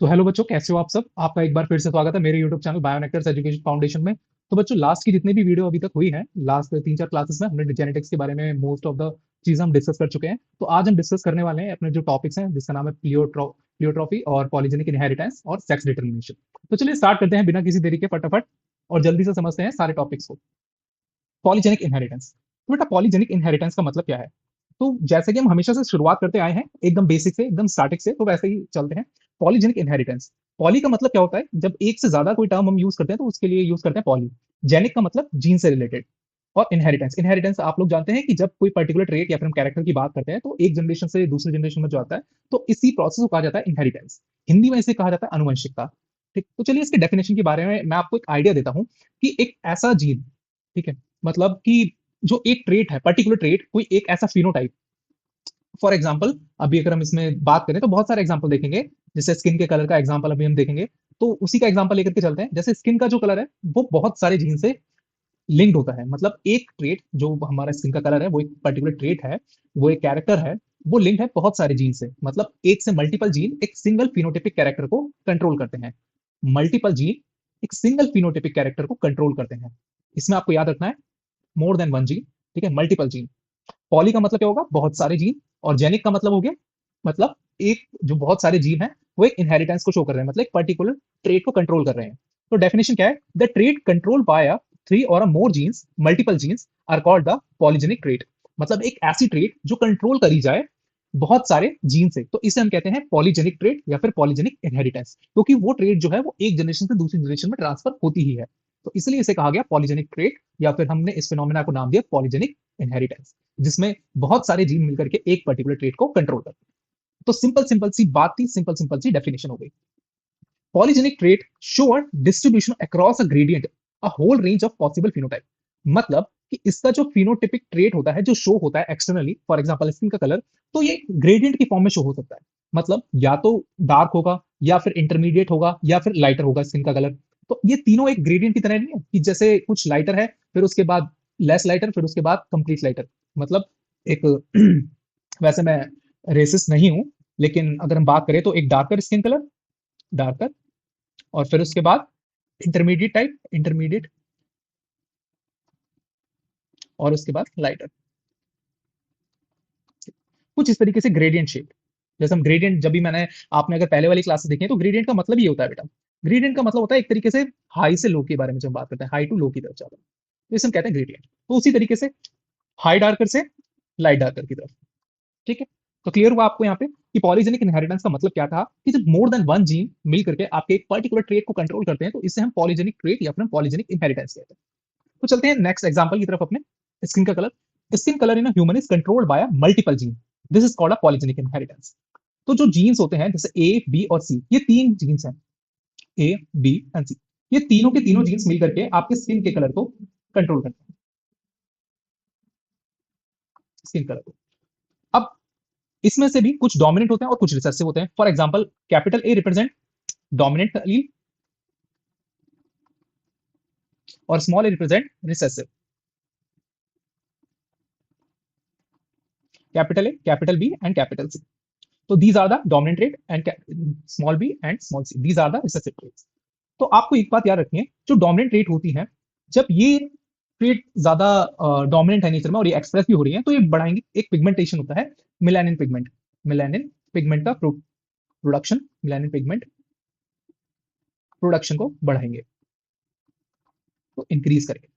तो हेलो बच्चों, कैसे हो आप सब। आपका एक बार फिर से स्वागत है मेरे यूट्यूब चैनल बायोनेक्टर्स एजुकेशन फाउंडेशन में। तो बच्चों, लास्ट की जितनी भी वीडियो अभी तक हुई है, लास्ट 3-4 क्लासेस में हमने जेनेटिक्स के बारे में मोस्ट ऑफ द चीज हम डिस्कस कर चुके हैं। तो आज हम डिस्कस करने वाले हैं अपने जो टॉपिक्स हैं, जिसका नाम है प्लियोट्रॉफी और पॉलीजेनिक इनहेरिटेंस और सेक्स डिटर्मिनेशन। तो चलिए स्टार्ट करते हैं बिना किसी देरी के, फटाफट और जल्दी से समझते हैं सारे टॉपिक्स को। Polygenic inheritance. तो बेटा, पॉलीजेनिक इनहेरिटेंस का मतलब क्या है? तो जैसे कि हम हमेशा से शुरुआत करते आए हैं, एकदम बेसिक से, एकदम स्टैटिक से, तो वैसे ही चलते हैं। Polygenic inheritance. पॉली का मतलब क्या होता है? जब एक से ज्यादा कोई टर्म हम यूज करते हैं तो उसके लिए यूज करते हैं पॉली। जेनिक का मतलब जीन से रिलेटेड। और इनहेरिटेंस, इनहेरिटेंस आप लोग जानते हैं कि जब कोई पर्टिकुलर ट्रेट या फिर हम कैरेक्टर की बात करते हैं तो एक जनरेशन से दूसरी जनरेशन में जो आता है, तो इसी प्रोसेस को कहा जाता है इनहेरिटेंस। हिंदी में इसे कहा जाता है अनुवंशिकता। ठीक, तो चलिए इसके डेफिनेशन के बारे में मैं आपको एक आइडिया देता हूँ कि एक ऐसा जीन, ठीक है, मतलब कि जो एक ट्रेट है, पर्टिकुलर ट्रेट, कोई एक ऐसा फिनोटाइप। फॉर एग्जाम्पल, अभी अगर हम इसमें बात करें तो बहुत सारे एग्जाम्पल देखेंगे। जैसे स्किन के कलर का एग्जाम्पल अभी हम देखेंगे, तो उसी का एग्जाम्पल लेकर के चलते हैं। जैसे स्किन का जो कलर है वो बहुत सारे जीन से लिंक्ड होता है। मतलब एक ट्रेट, जो हमारा स्किन का कलर है, वो एक पर्टिकुलर ट्रेट है, वो एक कैरेक्टर है, वो लिंक है बहुत सारे जीन से। मतलब एक से मल्टीपल जीन एक सिंगल फिनोटिपिक कैरेक्टर को कंट्रोल करते हैं। मल्टीपल जीन एक सिंगल फिनोटिपिक कैरेक्टर को कंट्रोल करते हैं। इसमें आपको याद रखना है, मोर देन वन जीन। ठीक है, मल्टीपल जीन। पॉली का मतलब क्या होगा? बहुत सारे जीन। और जेनिक का मतलब हो गया, मतलब एक जो बहुत सारे जीन है वो एक इनहेरिटेंस को शो कर रहे हैं, मतलब एक पर्टिकुलर ट्रेट को कंट्रोल कर रहे हैं। तो डेफिनेशन क्या है? The trait control by a three और a more genes, multiple genes, are called the polygenic trait. मतलब एक ऐसी ट्रेट जो कंट्रोल करी जाए बहुत सारे जीन से, तो इसे हम कहते हैं पॉलीजेनिक ट्रेट या फिर पॉलीजेनिक इनहेरिटेंस, क्योंकि वो ट्रेट जो है वो एक जनरेशन से दूसरी जनरेशन में ट्रांसफर होती ही है। तो इसलिए इसे कहा गया पॉलीजेनिक ट्रेट, या फिर हमने इस फिनोमेना को नाम दिया पॉलीजेनिक इनहेरिटेंस, जिसमें बहुत सारे जीन मिलकर के एक पर्टिकुलर ट्रेट को कंट्रोल करते हैं। तो सिंपल सिंपल सी बात थी, सिंपल सिंपल सी डेफिनेशन हो गई। Polygenic trait show a distribution across a gradient, a whole range of possible phenotype. मतलब कि इसका जो फिनोटिपिक ट्रेट होता है, जो शो होता है एक्सटर्नली, फॉर एग्जांपल स्किन का कलर, तो ये ग्रेडियंट की फॉर्म में शो हो सकता है। मतलब या तो डार्क होगा, या फिर इंटरमीडिएट होगा, या फिर लाइटर होगा स्किन का कलर। तो ये तीनों एक ग्रेडियंट की तरह नहीं है कि जैसे कुछ लाइटर है, फिर उसके बाद लेस लाइटर, फिर उसके बाद कंप्लीट लाइटर। मतलब एक वैसे मैं रेसिस्ट नहीं हूं, लेकिन अगर हम बात करें तो एक डार्कर स्किन कलर, डार्कर, और फिर उसके बाद इंटरमीडिएट टाइप, इंटरमीडिएट, और उसके बाद लाइटर। कुछ इस तरीके से ग्रेडियंट शेप। जैसे हम ग्रेडियंट, जब भी मैंने, आपने अगर पहले वाली क्लासेस देखी है, तो ग्रेडियंट का मतलब ये होता है बेटा। ग्रेडियंट का मतलब होता है एक तरीके से हाई से लो के बारे में जब बात करते हैं, हाई टू लो की तरफ जाता है, तो इसे हम कहते हैं ग्रेडियंट। तो उसी तरीके से हाई डार्कर से लाइट डार्कर की तरफ। ठीक है, तो क्लियर हुआ आपको यहाँ पे कि पॉलीजेनिक इनहेरिटेंस का मतलब क्या था, कि जब मोर देन वन जीन मिल करके आपके एक पर्टिकुलर ट्रेट को कंट्रोल करते हैं, तो इसे हम पॉलीजेनिक ट्रेट या फिर हम पॉलीजेनिक इनहेरिटेंस कहते हैं। तो चलते हैं नेक्स्ट एग्जांपल की तरफ अपने। स्किन का colour. Skin colour in human is controlled by multiple gene. This is called a polygenic inheritance. तो जो जीन्स होते हैं, जैसे ए, बी और सी, ये तीन जीन्स हैं, ए, बी एंड सी। ये तीनों के तीनों जीन्स मिलकर के आपके स्किन के कलर को कंट्रोल करते हैं, स्किन कलर को। अब इसमें से भी कुछ डोमिनेंट होते हैं और कुछ रिसेसिव होते हैं। For example, capital A represent dominant allele, और small a represent recessive. Capital A, capital B and capital C. तो these are the dominant trait, and small b and small c, these are the recessive traits. तो आपको एक बात याद रखनी है, जो डोमिनेंट ट्रेट होती है, जब ये ट्रेट ज्यादा डोमिनेंट है नेचर में और ये एक्सप्रेस भी हो रही है, तो ये बढ़ाएंगे। एक पिगमेंटेशन होता है, मिलानिन पिगमेंट। मिलानिन पिगमेंट का प्रोडक्शन, मिलानिन पिगमेंट प्रोडक्शन को बढ़ाएंगे, तो इंक्रीज करेंगे।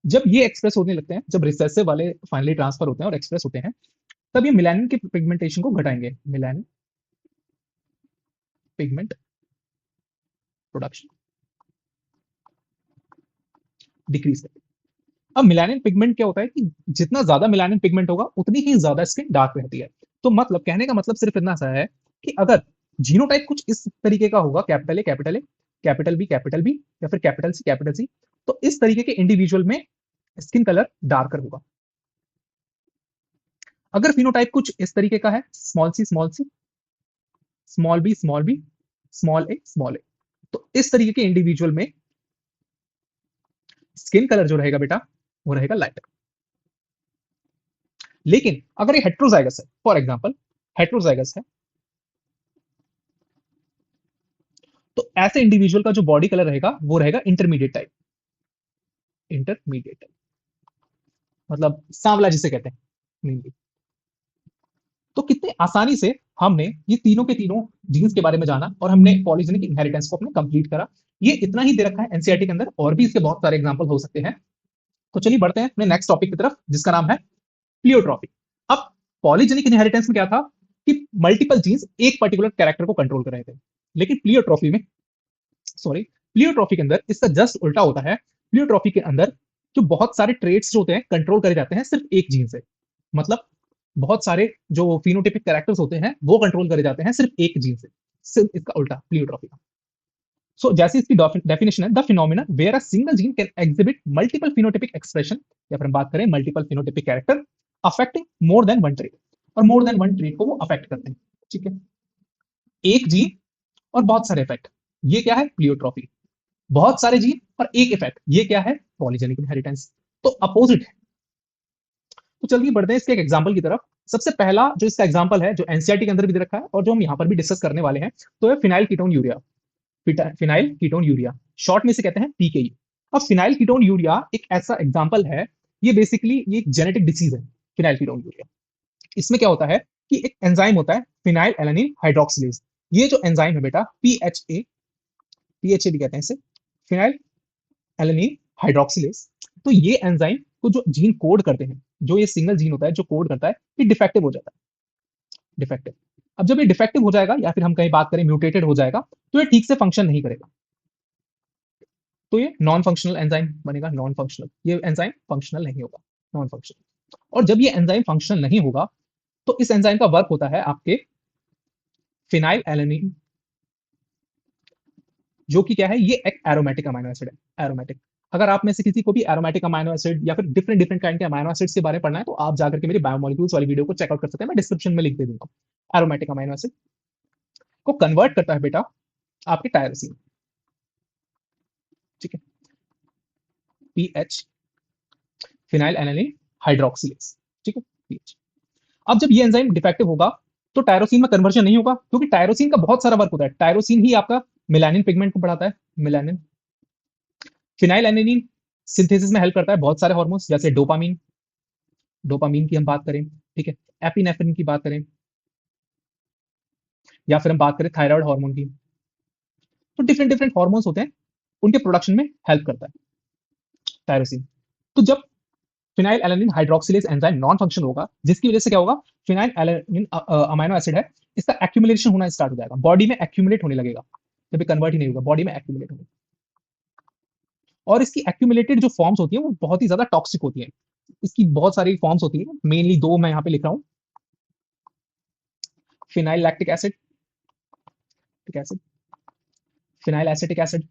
जब ये एक्सप्रेस होने लगते हैं, जब रिसेसिव वाले फाइनली ट्रांसफर होते हैं और एक्सप्रेस होते हैं, तब ये मिलानिन के पिगमेंटेशन को घटाएंगे। मिलानिन पिगमेंट प्रोडक्शन डिक्रीज करेंगे। अब मिलानिन पिगमेंट क्या होता है कि जितना ज्यादा मिलानिन पिगमेंट होगा, उतनी ही ज्यादा स्किन डार्क रहती है। तो मतलब कहने का मतलब सिर्फ इतना सा है कि अगर जीनोटाइप कुछ इस तरीके का होगा, capital A, capital A, capital B, या फिर कैपिटल सी, तो इस तरीके के इंडिविजुअल में स्किन कलर डार्कर होगा। अगर फिनोटाइप कुछ इस तरीके का है, small c small c, small b small b, small a, तो इस तरीके के इंडिविजुअल में स्किन कलर जो रहेगा बेटा, वो रहेगा लाइटर। लेकिन अगर ये हेट्रोजाइगस है, फॉर एग्जांपल हेट्रोजाइगस है, तो ऐसे इंडिविजुअल का जो बॉडी कलर रहेगा वो रहेगा इंटरमीडिएट टाइप। इंटरमीडिएट टाइप मतलब सांवला जिसे कहते हैं मेनली। तो कितने आसानी से हमने ये तीनों के तीनों जीन्स के बारे में जाना और हमने पॉलीजेनिक इनहेरिटेंस को अपने कंप्लीट करा। ये इतना ही दे रखा है एनसीईआरटी के अंदर, और भी इसके बहुत सारे एग्जांपल हो सकते हैं। तो चलिए बढ़ते हैं अपने नेक्स्ट टॉपिक की तरफ, जिसका नाम है प्लियोट्रॉपी। अब पॉलीजेनिक इनहेरिटेंस में क्या था कि मल्टीपल जीन्स एक पर्टिकुलर कैरेक्टर को कंट्रोल कर रहे थे, लेकिन प्लियोट्रॉफी में, सॉरी, प्लियोट्रॉफी के अंदर इसका जस्ट उल्टा होता है। प्लियोट्रॉफी के अंदर जो बहुत सारे ट्रेट्स जो होते हैं कंट्रोल करे जाते हैं सिर्फ एक जीन से। मतलब बहुत सारे जो फिनोटिपिक कैरेक्टर्स होते हैं वो कंट्रोल करे जाते हैं सिर्फ एक जीन से। सिर्फ इसका उल्टा प्लियोट्रॉफी का। सो जैसे इसकी डेफिनेशन है, the phenomena where a single gene can exhibit multiple phenotypic expression, या फिर हम बात करें multiple phenotypic character affecting more than one trait, और मोर देन वन ट्रेट को वो अफेक्ट करते हैं। ठीक है, एक जीन और बहुत सारे इफेक्ट, ये क्या है प्लियोट्रॉफी। बहुत सारे जीन और एक इफेक्ट, ये क्या है पॉलीजेनिक इनहेरिटेंस। तो अपोजिट है। तो चलिए बढ़ते हैं इसके एक एग्जांपल की तरफ। सबसे पहला जो इसका एग्जांपल है, जो एनसीईआरटी के अंदर भी दे रखा है और जो हम यहाँ पर भी डिस्कस करने वाले हैं, तो है phenyl ketone urea. Phenyl ketone urea short में से कहते हैं पीकेयू। अब फिनाइल कीटोन यूरिया एक ऐसा एग्जांपल है, ये बेसिकली ये एक जेनेटिक डिसीज है फिनाइल कीटोन यूरिया। इसमें क्या होता है कि एक एंजाइम होता है फिनाइल एलानिन हाइड्रोक्सिलेज। ये जो एंजाइम है बेटा पीएचए भी कहते हैं इसे, फिनाइल एलानिन हाइड्रोक्सिलेज। तो ये एंजाइम को जो जीन कोड करते हैं, जो ये सिंगल जीन होता है जो कोड करता है, ये डिफेक्टिव हो जाता है। डिफेक्टिव। अब जब ये डिफेक्टिव हो जाएगा या फिर हम कहीं बात करें म्यूटेटेड हो जाएगा, तो ये ठीक से फंक्शन नहीं करेगा। तो ये नॉन फंक्शनल एंजाइम बनेगा, नॉन फंक्शनल। ये एंजाइम फंक्शनल नहीं होगा, नॉन फंक्शनल। और जब ये एंजाइम फंक्शनल नहीं होगा, तो इस एंजाइम का वर्क होता है आपके फिनाइल एलानिन, जो कि क्या है, ये एक एरोमेटिक अमाइनो एसिड है। एरोमेटिक। अगर आप में से किसी को भी एरोमेटिक अमाइनो एसिड या फिर डिफरेंट डिफरेंट काइंड के अमाइनो एसिड्स के बारे में पढ़ना है, तो आप जाकर के मेरी बायोमोलिक्यूल्स वाली वीडियो को चेकआउट कर सकते हैं, मैं डिस्क्रिप्शन में लिख दे दूंगा। एरोमेटिक अमाइनो एसिड को कन्वर्ट करता है बेटा आपके टायरोसिन। ठीक है, पीएच, फिनाइल एलानिन हाइड्रोक्सिलेज। ठीक है, पीएच। अब जब ये एंजाइम डिफेक्टिव होगा, तो टायरोसिन में कन्वर्जन नहीं होगा, क्योंकि टायरोसिन का बहुत सारा वर्क होता है। टायरोसिन ही आपका मेलानिन पिगमेंट को बढ़ाता है, मेलानिन। फिनाइल एलानिन सिंथेसिस में हेल्प करता है बहुत सारे हार्मोन्स, जैसे डोपामीन, डोपामीन की हम बात करें, ठीक है, एपिनेफ्रिन की बात करें, या फिर हम बात करें थायराइड हार्मोन की। तो डिफरेंट डिफरेंट हार्मोन्स होते हैं, उनके प्रोडक्शन में हेल्प करता है टायरोसिन। तो जब phenyl alanine hydroxylase enzyme non function होगा, जिसकी वजह से क्या होगा, फिनाइल एलानिन अमाइनो एसिड है, इसका एक्यूमुलेशन होना स्टार्ट हो जाएगा, बॉडी में एक्यूमुलेट होने लगेगा। जब कन्वर्ट ही नहीं होगा, बॉडी में एक्यूमुलेट होगा। और इसकी एक्यूमुलेटेड जो फॉर्म्स होती है वो बहुत ही ज्यादा टॉक्सिक होती है। इसकी बहुत सारी फॉर्म्स होती है, मेनली दो मैं यहाँ पे लिख रहा हूँ। फिनाइल लैक्टिक एसिड, ठीक acid, phenyl acetic acid,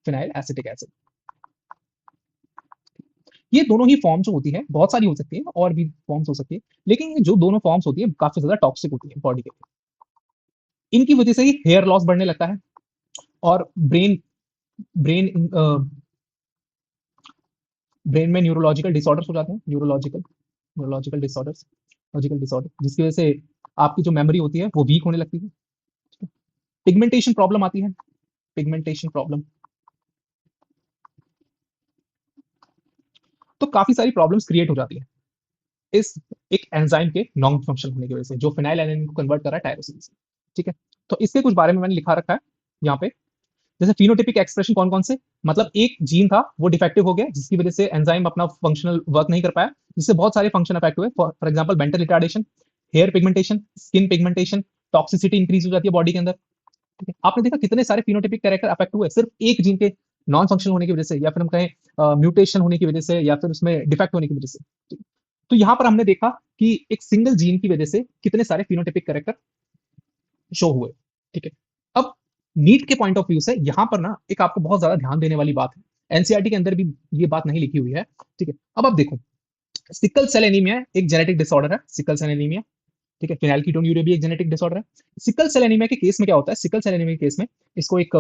phenyl acetic acid. ये दोनों ही फॉर्म जो होती है, बहुत सारी हो सकती है और भी फॉर्म्स हो सकती है, लेकिन ये जो दोनों फॉर्म्स होती है काफी ज्यादा टॉक्सिक होती है बॉडी के लिए। इनकी वजह से ही हेयर लॉस बढ़ने लगता है, और ब्रेन ब्रेन ब्रेन में न्यूरोलॉजिकल डिसऑर्डर्स हो जाते हैं, neurological neurological disorders, logical disorder, जिसकी वजह से आपकी जो मेमोरी होती है वो वीक होने लगती है। पिगमेंटेशन प्रॉब्लम आती है, पिगमेंटेशन प्रॉब्लम। तो काफी सारी प्रॉब्लम्स क्रिएट हो जाती है इस एक एंजाइम के नॉन फंक्शन होने की वजह से, जो फिनाइल एलानिन को कन्वर्ट कर रहा है टायरोसिन से। ठीक है, तो इसके कुछ बारे में मैंने लिखा रखा है यहाँ पे। जैसे फिनोटिपिक एक्सप्रेशन कौन कौन से, मतलब एक जीन था वो डिफेक्टिव हो गया, जिसकी वजह से एंजाइम अपना फंक्शनल वर्क नहीं कर पाया, जिससे बहुत सारे फंक्शन अफेक्ट हुए। For example mental retardation, hair pigmentation, skin pigmentation, toxicity increase हो जाती है बॉडी के अंदर। ठीक है, आपने देखा कितने सारे फिनोटिपिक कैरेक्टर अफेक्ट हुए सिर्फ एक जीन के नॉन फंक्शन होने की वजह से, या फिर हम कहें म्यूटेशन होने की वजह से, या फिर उसमें डिफेक्ट होने की वजह से। तो यहां पर हमने देखा कि एक सिंगल जीन की वजह से कितने सारे फिनोटिपिक कैरेक्टर शो हुए। ठीक है, अब नीट के पॉइंट ऑफ व्यू से यहां पर ना एक आपको बहुत ज्यादा ध्यान देने वाली बात है, एनसीईआरटी के अंदर भी ये बात नहीं लिखी हुई है। ठीक है, अब आप देखो, सिकल सेल एनीमिया एक जेनेटिक डिसऑर्डर है, सिकल सेल एनीमिया। ठीक है, फिनाइलकीटोन्यूरिया भी एक जेनेटिक डिसऑर्डर है। सिकल सेल एनीमिया के केस में क्या होता है, सिकल सेल एनीमिया के केस में, इसको एक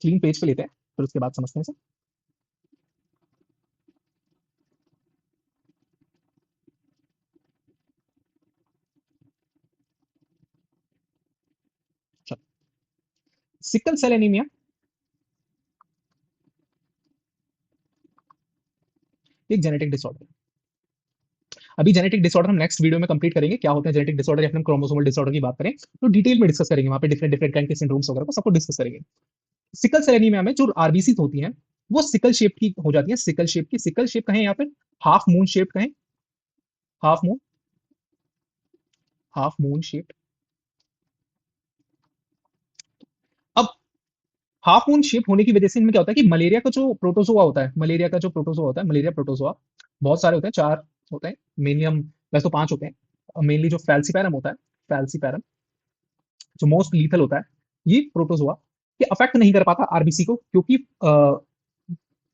क्लीन पेज पे लेते हैं, फिर उसके बाद समझते हैं इसे। सिकल सेल एनीमिया एक जेनेटिक डिसऑर्डर। अभी जेनेटिक डिसऑर्डर हम नेक्स्ट वीडियो में कंप्लीट करेंगे, क्या होते हैं जेनेटिक डिसऑर्डर, या फिर हम क्रोमोसोमल डिसऑर्डर की बात करें तो डिटेल में डिस्कस करेंगे, वहां पे डिफरेंट डिफरेंट काइंड के सिंड्रोम्स वगैरह को सबको डिस्कस करेंगे। सिकल सेल एनीमिया में जो आरबीसी होती हैं वो सिकल शेप की हो जाती है, सिकल शेप की। सिकल शेप कहें या फिर हाफ मून शेप कहें, half moon, half moon shape. अब हाफ मून शेप होने की वजह से इनमें क्या होता है कि मलेरिया का जो प्रोटोजोआ होता है, मलेरिया का जो प्रोटोजोआ होता है, मलेरिया प्रोटोजोआ बहुत सारे होते हैं, 4 होते हैं मिनिमम, वैसे तो 5 होते हैं। मेनली जो फैल्सीपैरम होता है, फैल्सीपैरम जो मोस्ट लीथल होता है, ये प्रोटोजोआ ये अफेक्ट नहीं कर पाता आरबीसी को, क्योंकि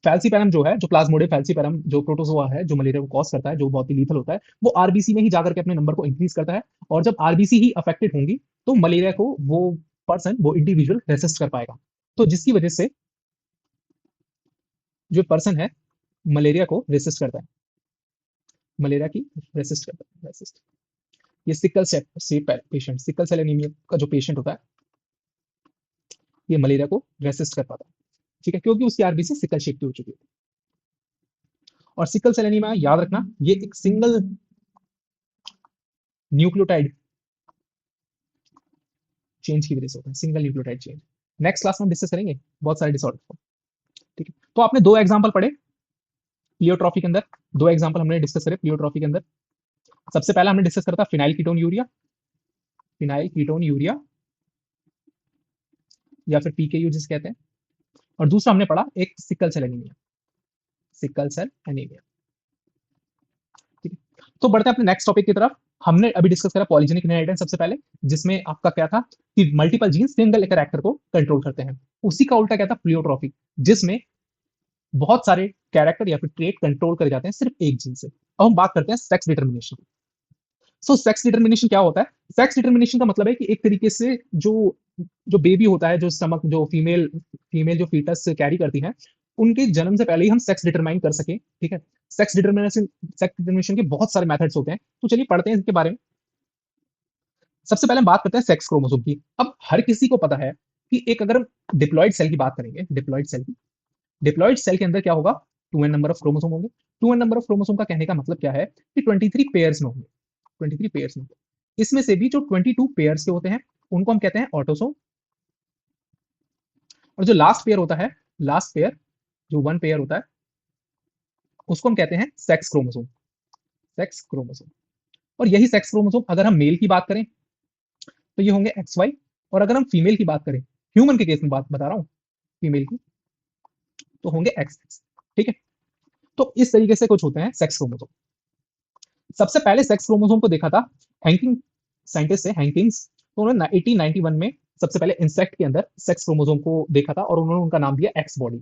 फैल्सीपैरम जो है, जो प्लाज्मोडियम फैल्सीपैरम जो प्रोटोजोआ है जो मलेरिया को कॉज करता है, जो बहुत ही लीथल होता है, वो आरबीसी में ही जाकर के अपने नंबर को इंक्रीज करता है। और जब आरबीसी ही अफेक्टेड होंगी तो मलेरिया को वो पर्सन, वो इंडिविजुअल रेसिस्ट कर पाएगा। तो जिसकी वजह से जो पर्सन है मलेरिया को रेसिस्ट करता है, मलेरिया की रेसिस्ट करता है, रेसिस्ट। ये सिकल से पेशेंट, सिकल सेल एनीमिया का जो पेशेंट होता है ये मलेरिया को रेसिस्ट कर पाता है, ठीक है, क्योंकि उसकी आरबीसी सिकल शेप की हो चुकी है। और सिकल सेल एनीमिया याद रखना ये एक सिंगल न्यूक्लियोटाइड चेंज की वजह से होता है, single nucleotide change. Next class में हम डिस्कस करेंगे बहुत सारे डिसऑर्डर को, ठीक है। तो आपने 2 एग्जांपल पढ़े प्लियोट्रॉफी के अंदर, 2 एग्जांपल हमने डिस्कस करे प्लियोट्रॉफी के अंदर। सबसे पहला हमने डिस्कस करा था phenyl ketone urea, phenyl ketone urea या फिर पीकेयू जिसे कहते हैं। और दूसरा हमने पढ़ा एक sickle cell anaemia, sickle cell anaemia, ठीक है। तो बढ़ते हैं अपने नेक्स्ट टॉपिक की तरफ। हमने अभी डिस्कस करा पॉलीजेनिक इनहेरिटेंस सबसे पहले, जिसमें आपका क्या था कि मल्टीपल जीन सिंगल कैरेक्टर को कंट्रोल करते हैं। उसी का उल्टा क्या था प्लियोट्रॉफी, जिसमें बहुत सारे कैरेक्टर या फिर ट्रेट कंट्रोल करे जाते हैं सिर्फ एक जीन से। अब हम बात करते हैं sex determination. So sex determination क्या होता है? सेक्स डिटर्मिनेशन का मतलब है कि एक तरीके से जो जो बेबी होता है, जो स्टमक, जो फीमेल फीमेल जो फीटस कैरी करती है, उनके जन्म से पहले ही हम सेक्स डिटरमाइन कर सके, ठीक है। सेक्स डिटर्मिनेशन के बहुत सारे मेथड्स होते हैं, तो चलिए पढ़ते हैं इसके बारे में। सबसे पहले हम बात करते हैं सेक्स क्रोमोसोम की। अब हर किसी को पता है कि एक अगर हम डिप्लॉइड सेल की बात करेंगे, डिप्लॉइड सेल की, डिप्लॉइड सेल के अंदर क्या होगा, 2n नंबर ऑफ क्रोमोसोम होंगे। 2n नंबर ऑफ क्रोमोसोम का कहने का मतलब क्या है कि 23 पेयर्स में होंगे, 23 पेयर्स में। इसमें से भी जो 22 पेयर्स के होते हैं उनको हम कहते हैं ऑटोसोम, और जो लास्ट पेयर होता है, लास्ट पेयर जो 1 पेयर होता है उसको हम कहते हैं सेक्स क्रोमोसोम, सेक्स क्रोमोसोम। और यही सेक्स क्रोमोसोम अगर हम मेल की बात करें तो ये होंगे XY, और अगर हम फीमेल की बात करें, ह्यूमन के केस में बात बता रहा हूं, फीमेल की, तो होंगे XX, ठीक है। तो इस तरीके से कुछ होते हैं सेक्स क्रोमोसोम। सबसे पहले सेक्स क्रोमोसोम को देखा था हैंकिंग, साइंटिस्ट से हैंकिंग्स, तो उन्होंने 1891 में सबसे पहले इंसेक्ट के अंदर सेक्स क्रोमोसोम को देखा था और उन्होंने उनका नाम दिया एक्स बॉडी।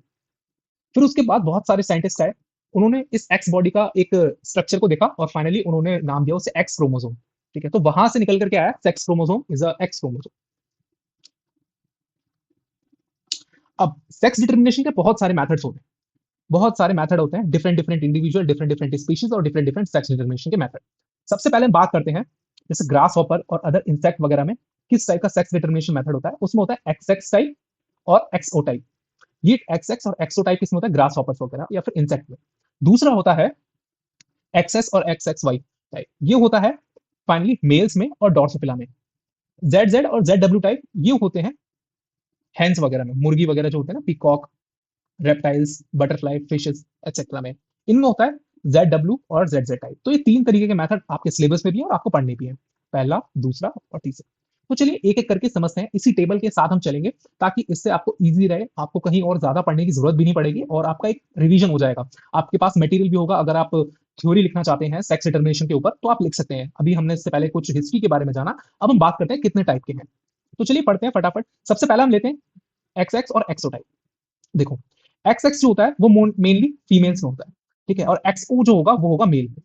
फिर उसके बाद बहुत सारे साइंटिस्ट आए, उन्होंने इस एक्स बॉडी का एक स्ट्रक्चर को देखा और फाइनली उन्होंने नाम दिया उसे एक्स क्रोमोसोम, ठीक है। तो वहां से निकल करके आया sex chromosome is a x chromosome. अब सेक्स डिटर्मिनेशन के बहुत सारे मेथड्स होते हैं, बहुत सारे मेथड होते हैं, different different individual, different different species और डिफरेंट डिफरेंट सेक्स डिटर्मिनेशन के मेथड। सबसे पहले हम बात करते हैं जैसे ग्रास हॉपर और अदर इंसेक्ट वगैरह में किस टाइप का सेक्स डिटर्मिनेशन मेथड होता है। उसमें होता है एक्सएक्स टाइप और एक्सओ टाइप। ये एक्सएक्स और एक्सओ टाइप किसमें होता है, ग्रास हॉपर्स वगैरह या फिर इंसेक्ट में। दूसरा होता है एक्सएस और एक्सएक्स वाई टाइप, ये होता है फाइनली मेल्स में और डॉर्सोफिला में। जेड जेड और जेड डब्ल्यू टाइप ये होते हैं हैंस वगैरह में, मुर्गी वगैरह जो होते हैं ना, peacock, reptiles, butterfly, fishes etcetera में। इनमें होता है जेड डब्ल्यू और जेड जेड टाइप। तो ये 3 तरीके के मेथड आपके सिलेबस में भी है और आपको पढ़ने भी है, पहला, दूसरा और तीसरा। तो चलिए एक एक करके समझते हैं, इसी टेबल के साथ हम चलेंगे ताकि इससे आपको इजी रहे, आपको कहीं और ज्यादा पढ़ने की जरूरत भी नहीं पड़ेगी और आपका एक रिवीजन हो जाएगा। आपके पास मटेरियल भी होगा, अगर आप थ्योरी लिखना चाहते हैं सेक्स डिटर्मिनेशन के ऊपर तो आप लिख सकते हैं। अभी हमने इससे पहले कुछ हिस्ट्री के बारे में जाना, अब हम बात करते हैं कितने टाइप के हैं। तो चलिए पढ़ते हैं फटाफट। सबसे पहला हम लेते हैं एक्स एक्स और एक्सो टाइप। देखो एक्स एक्स जो होता है वो मेनली फीमेल्स में होता है, ठीक है, और एक्स ओ जो होगा वो होगा मेल में।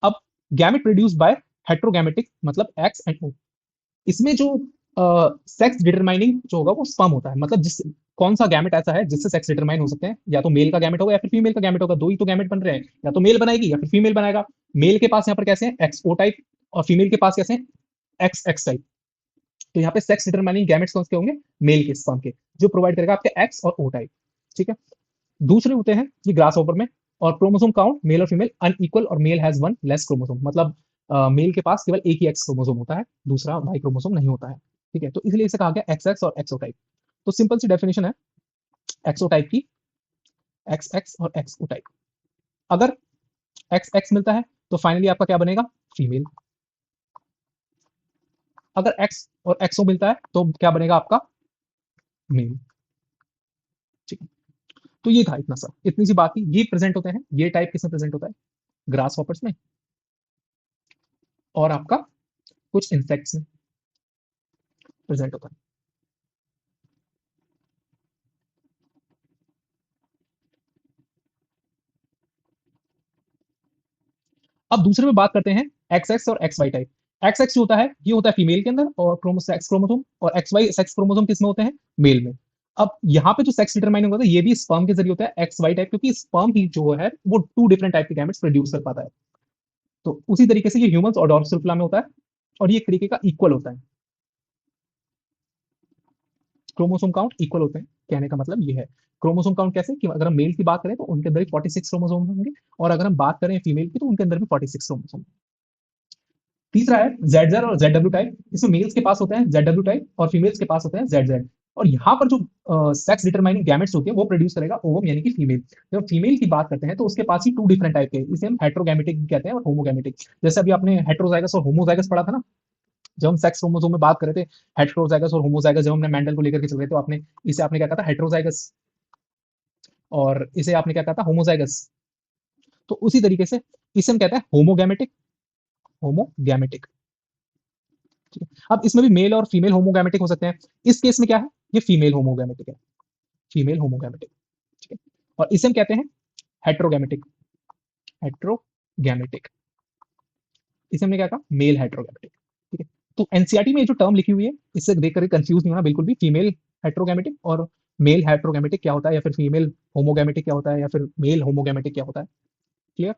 अब गैमेट प्रोड्यूस बाय हेट्रोगैमेटिक मतलब एक्स एंड ओ। इसमें जो सेक्स डिटरमाइनिंग जो होगा वो स्पर्म होता है, मतलब जिस कौन सा गैमेट ऐसा है जिससे सेक्स डिटरमाइन हो सकते हैं, या तो मेल का गैमेट होगा या फिर फीमेल का गैमेट होगा, दो ही तो गैमेट बन रहे हैं, या तो मेल बनाएगी या फिर फीमेल बनाएगा। मेल के पास यहाँ पर कैसे है एक्स ओ टाइप और फीमेल के पास कैसे है एक्स एक्स टाइप, तो यहाँ पे सेक्स डिटरमाइनिंग गैमेट्स कौन से होंगे, मेल के स्पर्म के, जो प्रोवाइड करेगा आपके एक्स और ओ टाइप। ठीक है, दूसरे होते हैं ये ग्रास ओवर में, और क्रोमोसोम काउंट मेल और फीमेल अनइक्वल, और male has one less chromosome, मतलब मेल के पास केवल एक ही एक्स क्रोमोसोम होता है, दूसरा वाई क्रोमोसोम नहीं होता है। ठीक है, तो इसलिए इसे कहा गया एक्स एक्स और एक्सो टाइप। तो सिंपल सी डेफिनेशन है एक्सो टाइप की, एक्स एक्स और एक्स ओ टाइप। अगर एक्स एक्स मिलता है तो फाइनली आपका क्या बनेगा, फीमेल। अगर एक्स और एक्सओ मिलता है तो क्या बनेगा आपका, मेल। ठीक है, तो ये था, इतना सा, इतनी सी बात थी। ये प्रेजेंट होते हैं, ये टाइप किसमें प्रेजेंट होता है, ग्रास हॉपर्स में, और आपका कुछ इंसेक्ट्स में प्रेजेंट होता है। अब दूसरे में बात करते हैं एक्स एक्स और X Y type. X X जो होता है ये होता है फीमेल के अंदर, और सेक्स क्रोमोसोम, और एक्स वाई सेक्स क्रोमोसोम किस में होते हैं, मेल में। अब यहाँ पे जो सेक्स डिटरमाइनिंग होता है ये भी स्पर्म के जरिए होता है, एक्स वाई टाइप, क्योंकि स्पर्म ही जो है वो टू डिफरेंट टाइप के गैमेट्स प्रोड्यूस कर पाता है। तो उसी तरीके से ये ह्यूमंस और ड्रोसोफिला में होता है, और ये एक तरीके का इक्वल होता है, क्रोमोसोम काउंट इक्वल होते हैं। कहने का मतलब ये है, क्रोमोसोम काउंट कैसे कि अगर हम मेल की बात करें तो उनके अंदर भी 46 क्रोमोसोम होंगे, और अगर हम बात करें फीमेल की तो उनके अंदर भी 46 क्रोमोसोम। तीसरा है जेड जेड और जेड डब्ल्यू टाइप। इसमें मेल्स के पास होते हैं जेड डब्ल्यू टाइप, और फीमेल्स के पास होते हैं जेड जेड। और यहाँ पर जो सेक्स डिटरमाइनिंग गैमेट्स होते हैं वो प्रोड्यूस करेगा ओवम, यानी कि फीमेल। जब फीमेल की बात करते हैं तो उसके पास ही टू डिफरेंट टाइप के, इसे हम हेट्रोगैमेटिक भी कहते हैं और होमोगैमेटिक। जैसे अभी आपने हेट्रोजाइगस और होमोजाइगस पढ़ा था ना, जब हम सेक्स क्रोमोसोम में बात कर रहे थे, हेट्रोजाइगस और होमोजाइगस, जब हमने मेंडल को लेकर के चल रहे थे, तो आपने इसे आपने क्या कहा था, हेट्रोजाइगस, और इसे आपने क्या कहा था, होमोजाइगस। तो उसी तरीके से इसे हम कहते हैं होमोगैमेटिक, होमोगैमेटिक। ठीक है, अब इसमें भी मेल और फीमेल होमोगैमेटिक हो सकते हैं। इस केस में क्या है, ये फीमेल होमोगैमेटिक है, फीमेल होमोगैमेटिक। ठीक है, और इसे हम कहते हैं हेट्रोगैमेटिक, हेट्रोगैमेटिक। इसे हमने क्या कहा, मेल हेट्रोगैमेटिक। ठीक है, तो एनसीईआरटी में ये जो टर्म लिखी हुई है इससे देख कर कंफ्यूज नहीं होना बिल्कुल भी, फीमेल हेट्रोगैमेटिक और मेल हेट्रोगैमेटिक क्या होता है, या फिर फीमेल होमोगैमेटिक क्या होता है, या फिर मेल होमोगैमेटिक क्या होता है। क्लियर।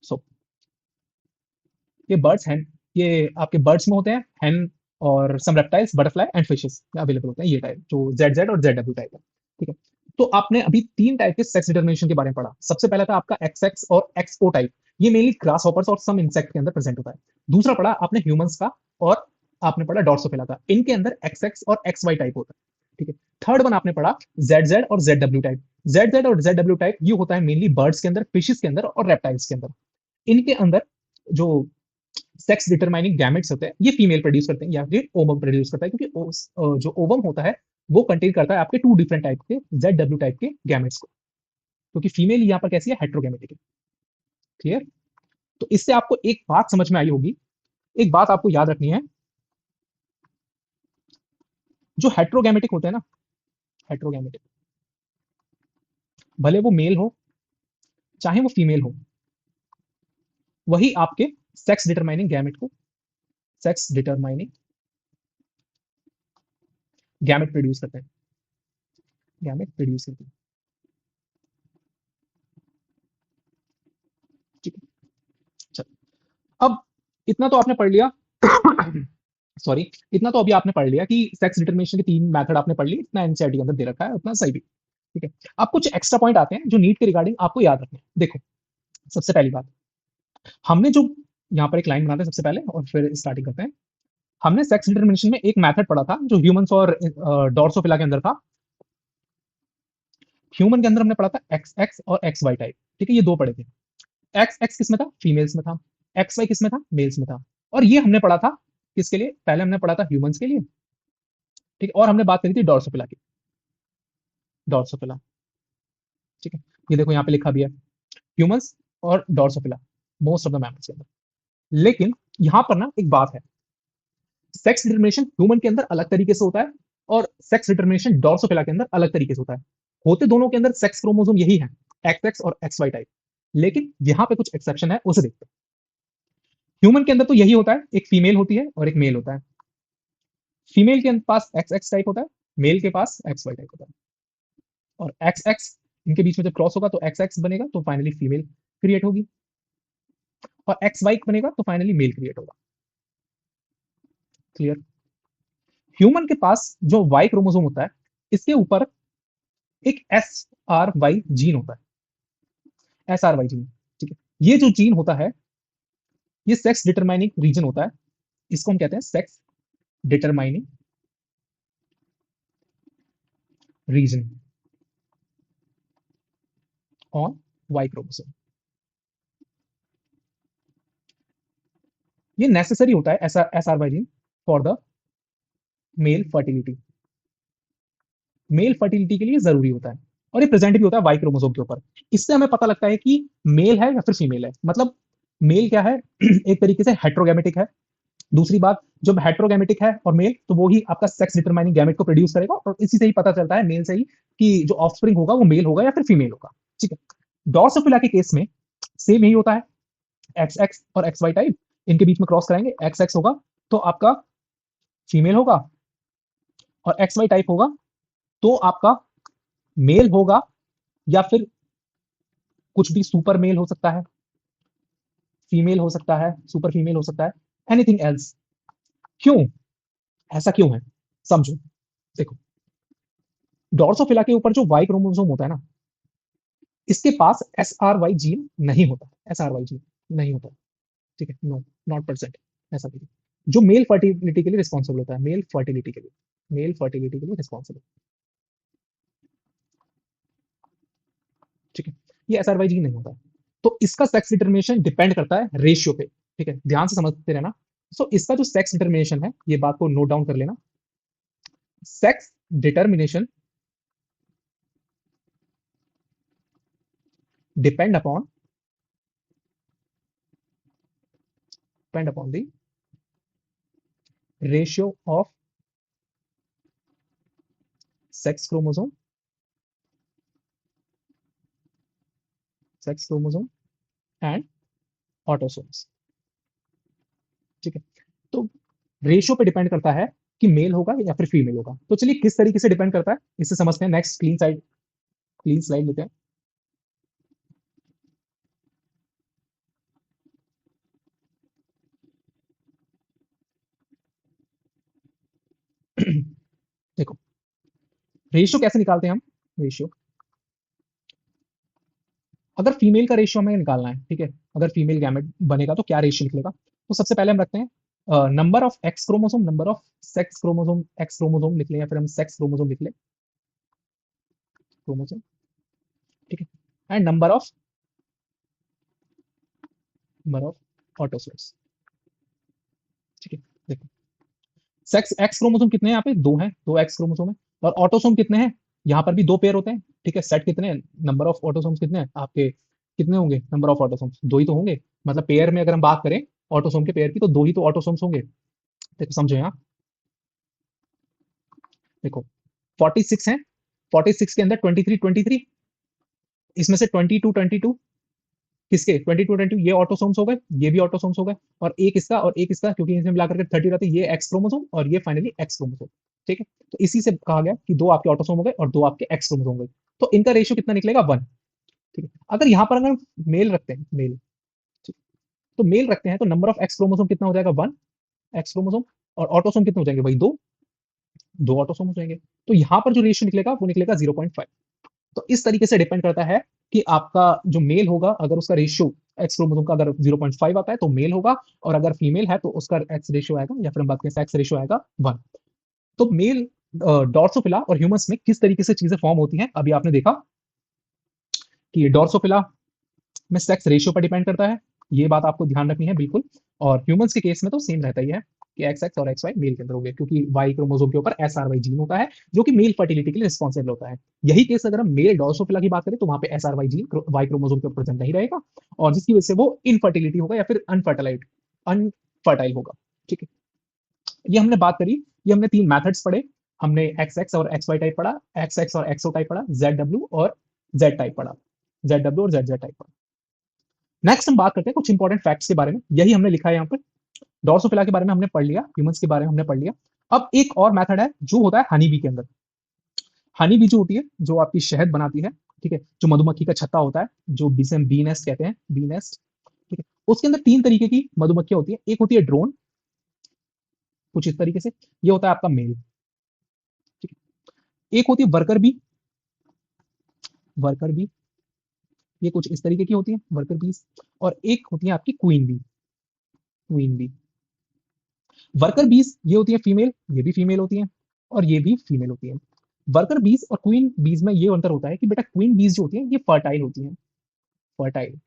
सो ये बर्ड्स हैं, ये आपके बर्ड्स में होते हैं हैन, और सम रेप्टाइल्स, बटरफ्लाई एंड फिशेस में अवेलेबल होते हैं ये टाइप, जो जेड जेड और जेड डब्ल्यू टाइप है। ठीक है, तो आपने अभी तीन टाइप के सेक्स डिटर्मिनेशन के बारे में पढ़ा। सबसे पहला था आपका एक्स एक्स और एक्स ओ टाइप, ये मेनली ग्रास हॉपर्स और सम इंसेक्ट के अंदर प्रेजेंट होता है। दूसरा पढ़ा आपने ह्यूमंस का, और आपने पढ़ा डॉर्सोफिला का, इनके अंदर एक्स एक्स और एक्स वाई टाइप होता है। ठीक है, थर्ड वन आपने पढ़ा जेड जेड और Z W type. Z Z और जेड डब्ल्यू टाइप ये होता है मेनली बर्ड्स के अंदर, फिशेस के अंदर और रेप्टाइल्स के अंदर। इनके अंदर जो सेक्स डिटरमाइनिंग गैमेट्स होते हैं ये फीमेल प्रोड्यूस करते हैं, या फिर ओवम प्रोड्यूस करता है, क्योंकि जो ओवम होता है वो कंटेन करता है आपके टू डिफरेंट टाइप के जेड डब्ल्यू टाइप के गैमेट्स को, क्योंकि फीमेल यहाँ पर कैसी है, हेट्रोगैमेटिक है। क्लियर। तो इससे आपको एक बात समझ में आई होगी, एक बात आपको याद रखनी है, जो हेट्रोगैमेटिक होते हैं ना, हेट्रोगैमेटिक, भले वो मेल हो चाहे वो फीमेल हो, वही आपके सेक्स डिटरमाइनिंग गैमेट को, सेक्स डिटरमाइनिंग गैमेट प्रोड्यूस करते हैं, गैमेट प्रोड्यूस करते हैं। ठीक है, चलो अब इतना तो आपने पढ़ लिया सॉरी, इतना तो अभी आपने पढ़ लिया कि सेक्स डिटरमिनेशन के तीन मेथड आपने पढ़ ली, इतना एनसीईआरटी के अंदर दे रखा है, उतना सही भी। ठीक है, अब कुछ एक्स्ट्रा पॉइंट आते हैं जो नीट के रिगार्डिंग आपको याद रखने हैं। देखो, सबसे पहली बात, हमने जो यहाँ पर एक लाइन बनाते हैं सबसे पहले और फिर स्टार्टिंग करते हैं। हमने सेक्स डिटरमिनेशन में एक मेथड पढ़ा था जो ह्यूमंस और डॉर्सोफिला के अंदर था। ह्यूमन के अंदर हमने पढ़ा था एक्स एक्स और एक्स वाई टाइप। ठीक है, ये दो पढ़े थे। एक्स एक्स किस में था, फीमेल्स में था। एक्स वाई किस में था, मेल्स में था। और ये हमने पढ़ा था किसके लिए, पहले हमने पढ़ा था ह्यूमंस के लिए। ठीक है, और हमने बात करी थी डॉर्सोफिला की, डॉर्सोफिला। ठीक है, ये देखो यहाँ पे लिखा भी है ह्यूमंस और Drosophila, most of the mammals के अंदर। लेकिन यहाँ पर ना एक बात है, सेक्स डिटरमिनेशन ह्यूमन के अंदर अलग तरीके से होता है, और सेक्स डिटरमिनेशन डॉर्सोफिला के अंदर अलग तरीके से होता है। होते दोनों के अंदर सेक्स क्रोमोसोम यही है, एक्स एक्स और एक्स वाई टाइप। लेकिन यहाँ पे कुछ एक्सेप्शन है, उसे देखते हैं। ह्यूमन के अंदर तो यही होता है, एक फीमेल होती है और एक मेल होता है। फीमेल के पास एक्स एक्स टाइप होता है, मेल के पास एक्स वाई टाइप होता है। और एक्स एक्स इनके बीच में जब क्रॉस होगा तो एक्स एक्स बनेगा, तो फाइनली फीमेल क्रिएट होगी, और एक्स वाई बनेगा तो फाइनली मेल क्रिएट होगा। क्लियर। ह्यूमन के पास जो वाई क्रोमोसोम होता है, इसके ऊपर एक एस आर वाई जीन होता है, एस आर वाई जीन। ठीक है, ये जो जीन होता है, ये सेक्स डिटरमाइनिंग रीजन होता है। इसको हम कहते हैं sex determining region on Y chromosome. ये नेसेसरी होता है S R Y gene for the male fertility. Male fertility के लिए जरूरी होता है, और ये प्रेजेंट भी होता है वाई क्रोमोसोम के ऊपर। इससे हमें पता लगता है कि मेल है या फिर फीमेल है। मतलब मेल क्या है, एक तरीके से हेट्रोगैमेटिक है। दूसरी बात, जब हेट्रोगैमेटिक है और मेल, तो वो ही आपका सेक्स डिटरमाइनिंग गैमेट को प्रोड्यूस करेगा, और इसी से ही पता चलता है मेल से ही कि जो ऑफस्प्रिंग होगा वो मेल होगा या फिर फीमेल होगा। ठीक है, ड्रोसोफिला के केस में सेम यही होता है। एक्स एक्स और एक्स वाई टाइप, इनके बीच में क्रॉस कराएंगे, एक्स एक्स होगा तो आपका फीमेल होगा, और एक्स वाई टाइप होगा तो आपका मेल होगा, या फिर कुछ भी सुपर मेल हो सकता है, फीमेल हो सकता है, सुपर फीमेल हो सकता है, एनीथिंग एल्स। क्यों, ऐसा क्यों है, समझो। देखो, डोर्सोफिला के ऊपर जो वाई क्रोमोसोम होता है ना, इसके पास एस आर वाई जीन नहीं होता, एस आर वाई जीन नहीं होता। ठीक है, नो, नॉट परसेंट, ऐसा नहीं। जो मेल फर्टिलिटी के लिए रिस्पॉन्सिबल होता है, मेल फर्टिलिटी के लिए, मेल फर्टिलिटी के लिए रिस्पॉन्सिबल। ठीक है, ये एस आर वाई जीन नहीं होता। तो इसका सेक्स डिटर्मिनेशन डिपेंड करता है रेशियो पे। ठीक है, ध्यान से समझते रहना। सो इसका जो सेक्स डिटर्मिनेशन है, ये बात को नोट डाउन कर लेना। Sex determination depend upon the ratio of sex chromosome and autosomes। ठीक है, तो रेशियो पे डिपेंड करता है कि मेल होगा या फिर फीमेल होगा। तो चलिए किस तरीके से डिपेंड करता है इससे समझते हैं। नेक्स्ट क्लीन स्लाइड लेते हैं। देखो, रेशियो कैसे निकालते हैं हम। रेशियो, अगर फीमेल का रेशियो हमें निकालना है, ठीक है, अगर फीमेल गैमेट बनेगा तो क्या रेशियो निकलेगा। तो सबसे पहले हम रखते हैं number of x chromosome, number of sex chromosome, x chromosome लिख लें या फिर हम सेक्स क्रोमोसोम लिख लें, क्रोमोसोम। ठीक है, एंड नंबर ऑफ ऑटोसोम्स। ठीक है, देखो, सेक्स एक्स क्रोमोसोम कितने हैं, यहाँ पे दो हैं, दो एक्स क्रोमोसोम है। और ऑटोसोम कितने हैं, यहाँ पर भी दो पेयर होते हैं। ठीक है, सेट कितने हैं, नंबर ऑफ ऑटोसोम्स कितने हैं आपके, कितने होंगे नंबर ऑफ ऑटोसोम्स, दो ही तो होंगे। मतलब पेयर में अगर हम बात करें ऑटोसोम के पेयर की, तो दो ही तो ऑटोसोम्स होंगे। देखो समझो यहाँ, देखो 46 है, 46 के अंदर 23 23, इसमें से 22 किसके, 22 ये ऑटोसोम्स हो गए, ये भी ऑटोसोम्स हो गए, और एक इसका और एक इसका, क्योंकि इनसे मिलाकर के 30 रहते हैं, ये एक्स क्रोमोसोम और ये फाइनली एक्स क्रोमोसोम। ठीक है, तो इसी से कहा गया कि दो आपके ऑटोसोम हो गए और दो आपके एक्स क्रोमोसोम हो गए। तो इनका रेशियो कितना निकलेगा, 1। ठीक है, अगर यहाँ पर अगर मेल रखते हैं, मेल, ठीक, तो मेल रखते हैं तो नंबर ऑफ एक्स क्रोमोसोम कितना हो जाएगा, 1 एक्स क्रोमोसोम, और ऑटोसोम कितने हो जाएंगे भाई, दो, दो ऑटोसोम हो जाएंगे। तो यहाँ पर जो रेशियो निकलेगा वो निकलेगा 0.5। तो इस तरीके से डिपेंड करता है कि आपका जो मेल होगा, अगर उसका रेशियो एक्स क्रोमोसोम का अगर 0.5 आता है तो मेल होगा, और अगर फीमेल है तो उसका एक्स रेशियो आएगा, या फिर हम बात करें सेक्स रेशियो आएगा 1। तो मेल डॉर्सोफिला और ह्यूमंस में किस तरीके से चीजें फॉर्म होती हैं, अभी आपने देखा कि डॉर्सोफिला में सेक्स रेशियो पर डिपेंड करता है, ये बात आपको ध्यान रखनी है बिल्कुल। और ह्यूमंस के केस में तो सेम रहता ही है कि एक्स एक्स और एक्स वाई मेल के अंदर हो गए, क्योंकि वाई क्रोमोसोम के ऊपर एस आर वाई जीन होता है, जो कि मेल फर्टिलिटी के लिए रिस्पॉन्सिबल होता है। यही केस अगर हम मेल डॉर्सोफिला की बात करें, तो वहां पे S R Y gene Y chromosome के ऊपर प्रेजेंट नहीं रहेगा, और जिसकी वजह से वो इनफर्टिलिटी होगा या फिर अनफर्टाइल होगा। ठीक है, ये हमने बात करी, ये हमने तीन मैथड्स पढ़े। हमने एक्स एक्स और एक्स वाई टाइप पढ़ा, एक्स एक्स और एक्सओ टाइप पढ़ा, जेड डब्ल्यू और जेड टाइप पढ़ा, जेड डब्ल्यू और जेड जेड टाइप पढ़ा। नेक्स्ट हम बात करते हैं कुछ इंपॉर्टेंट फैक्ट्स के बारे में, यही हमने लिखा है यहाँ पे। डॉर्सोफिला के बारे में हमने पढ़ लिया, ह्यूमंस के बारे में हमने पढ़ लिया। अब एक और मेथड है जो होता है हनी बी के अंदर। हनी बी जो होती है, जो आपकी शहद बनाती है, ठीक है, जो मधुमक्खी का छत्ता होता है, जो जिसे हम बी नेस्ट कहते हैं, बी नेस्ट। ठीक है, उसके अंदर तीन तरीके की मधुमक्खियां होती है। एक होती है ड्रोन, कुछ इस तरीके से, ये होता है आपका मेल। एक होती है वर्कर बी, वर्कर बी ये कुछ इस तरीके की होती है वर्कर बीज, और एक होती है आपकी queen bee, queen bee. Worker bees ये होती है फीमेल, ये भी फीमेल होती है, और ये भी फीमेल होती है। वर्कर बीज और क्वीन बीज में ये अंतर होता है कि बेटा क्वीन बीज जो होती है ये फर्टाइल होती है, फर्टाइल,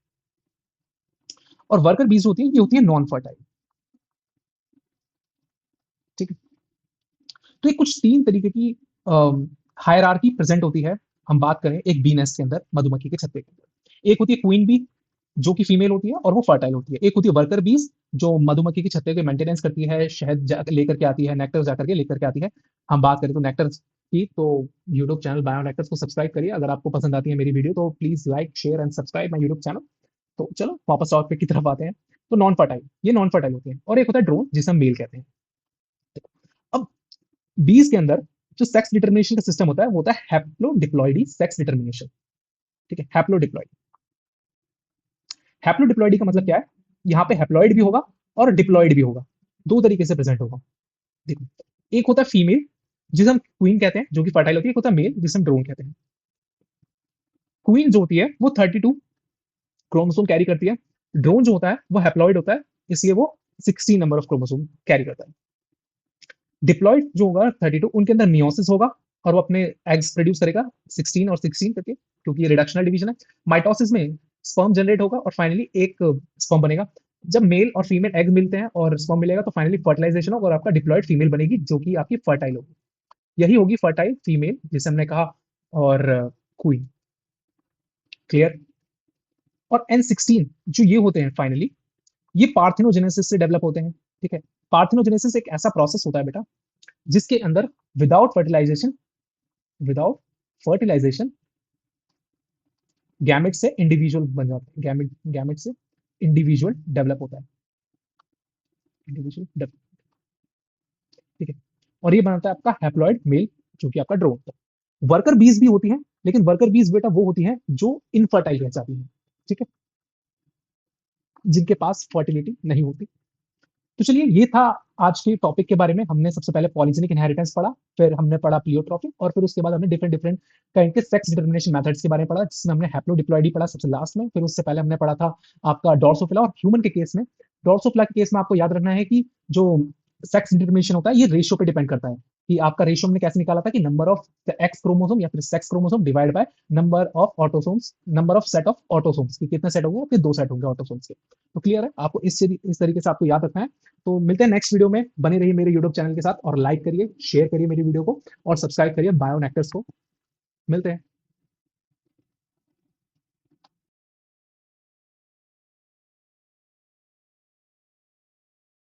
और वर्कर बीज होती है ये होती है नॉन फर्टाइल। ठीक है, तो ये कुछ तीन तरीके की हायरार्की प्रेजेंट होती है। हम बात करें एक बी नेस्ट के अंदर, मधुमक्खी के छत्ते के अंदर, एक होती है क्वीन बी जो कि फीमेल होती है और वो फर्टाइल होती है, एक होती है वर्कर बीज जो मधुमक्खी के छत्ते के मेंटेनेंस करती है, शहद लेकर के आती है, नेक्टर जाकर के लेकर के आती है। हम बात करें तो नेक्टर की, तो यूट्यूब चैनल बायो नेक्टर्स को सब्सक्राइब करिए। अगर आपको पसंद आती है मेरी वीडियो तो please like share and subscribe my YouTube channel. तो चलो वापस टॉपिक की तरफ आते हैं। तो नॉन फर्टाइल, ये नॉन फर्टाइल होते हैं, और एक होता है ड्रोन जिसे हम मेल कहते हैं। अब बीज के अंदर जो सेक्स डिटर्मिनेशन का सिस्टम होता है वो होता है हैप्लोडिप्लॉइडी सेक्स डिटर्मिनेशन। ठीक है, हैप्लोडिप्लॉइड, हैप्लोडिप्लॉइडी का मतलब क्या है, यहाँ पे हैप्लॉइड भी होगा और डिप्लॉइड भी होगा, दो तरीके से प्रेजेंट होगा। देखो, एक होता है फीमेल जिसे हम क्वीन कहते हैं जो कि फर्टाइल होती है, एक होता है मेल जिसे हम ड्रोन कहते हैं। क्वीन जो होती है वो 32 क्रोमोसोम कैरी करती है, ड्रोन जो होता है वो हैप्लॉइड होता है, इसलिए वो 16 नंबर ऑफ क्रोमोसोम कैरी करता है। डिप्लॉइड जो होगा 32, उनके अंदर मियोसिस होगा और वो अपने एग्स प्रोड्यूस करेगा 16 और 16 करके, क्योंकि ये रिडक्शनल डिवीजन है। माइटोसिस में स्पर्म जनरेट होगा और फाइनली एक स्पर्म बनेगा। जब मेल और फीमेल एग मिलते हैं और स्पर्म मिलेगा तो फाइनली फर्टिलाइजेशन होगा और आपका डिप्लॉइड फीमेल बनेगी जो कि आपकी फर्टाइल होगी। यही होगी फर्टाइल फीमेल जिसे हमने कहा, और क्वीन। क्लियर। और N16 जो ये होते हैं फाइनली, ये पार्थिनोजेनेसिस से डेवलप होते हैं। ठीक है, पार्थिनोजेनेसिस एक ऐसा प्रोसेस होता है बेटा जिसके अंदर without fertilisation, without fertilisation gamete से इंडिविजुअल बन जाते हैं, गैमेट गैमेट से इंडिविजुअल डेवलप होता है, इंडिविजुअल डेवलप। ठीक है, और ये बनाता है आपका हैप्लॉइड मेल जो कि आपका ड्रोन होता है। वर्कर बीज भी होती हैं, लेकिन वर्कर बीज बेटा वो होती हैं जो इनफर्टाइल रह जाती हैं। ठीक है, जिनके पास फर्टिलिटी नहीं होती। तो चलिए, ये था आज के टॉपिक के बारे में। हमने सबसे पहले पॉलीजेनिक इनहेरिटेंस पढ़ा, फिर हमने पढ़ा प्लियोट्रॉपी, और फिर उसके बाद हमने डिफरेंट डिफरेंट काइंड के सेक्स डिटर्मिनेशन मेथड्स के बारे में पढ़ा, जिसमें हमने हैप्लोडिप्लॉइडी पढ़ा सबसे लास्ट में। फिर उससे पहले हमने पढ़ा था आपका डॉर्सोफिला। और ह्यूमन के केस में, डॉर्सोफिला के केस में आपको याद रखना है कि जो सेक्स डिटर्मिनेशन होता है ये रेशियो पे डिपेंड करता है, कि आपका रेशियो हमने कैसे निकाला था कि नंबर ऑफ एक्स क्रोमोसोम या फिर sex chromosome divide by number of autosomes, number of set of autosomes, कि कितने सेट होंगे, आपके दो सेट होंगे ऑटोसोम्स के। तो क्लियर है आपको, इस तरीके से आपको याद रखना है। तो मिलते हैं नेक्स्ट वीडियो में, बने रहिए मेरे यूट्यूब चैनल के साथ और लाइक करिए, शेयर करिए मेरी वीडियो को, और सब्सक्राइब करिए बायो नेक्टर्स को। मिलते हैं।